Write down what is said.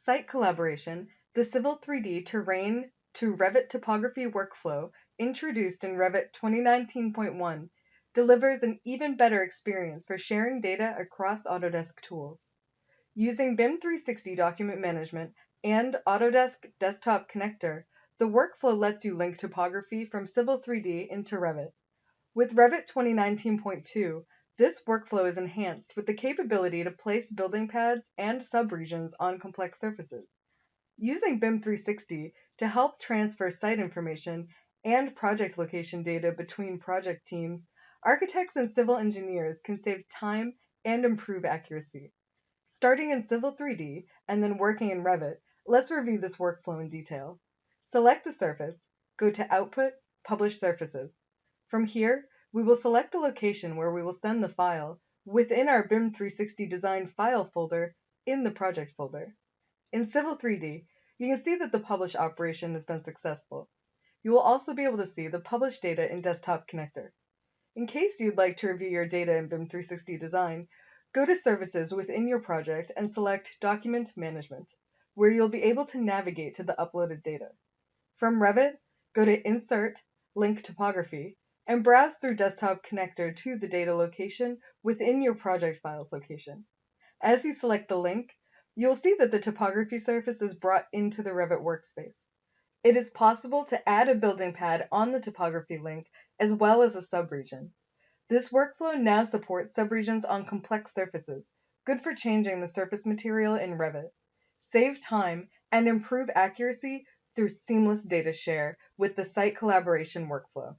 Site collaboration, the Civil 3D terrain to Revit topography workflow introduced in Revit 2019.1 delivers an even better experience for sharing data across Autodesk tools. Using BIM 360 document management and Autodesk Desktop Connector, the workflow lets you link topography from Civil 3D into Revit. With Revit 2019.2, this workflow is enhanced with the capability to place building pads and subregions on complex surfaces. Using BIM 360 to help transfer site information and project location data between project teams, architects and civil engineers can save time and improve accuracy. Starting in Civil 3D and then working in Revit, let's review this workflow in detail. Select the surface, go to Output, Publish Surfaces. From here, we will select the location where we will send the file within our BIM 360 Design file folder in the project folder. In Civil 3D, you can see that the publish operation has been successful. You will also be able to see the published data in Desktop Connector. In case you'd like to review your data in BIM 360 Design, go to Services within your project and select Document Management, where you'll be able to navigate to the uploaded data. From Revit, go to Insert, Link Topography, and browse through Desktop Connector to the data location within your project files location. As you select the link, you'll see that the topography surface is brought into the Revit workspace. It is possible to add a building pad on the topography link as well as a subregion. This workflow now supports subregions on complex surfaces, good for changing the surface material in Revit. Save time and improve accuracy through seamless data share with the site collaboration workflow.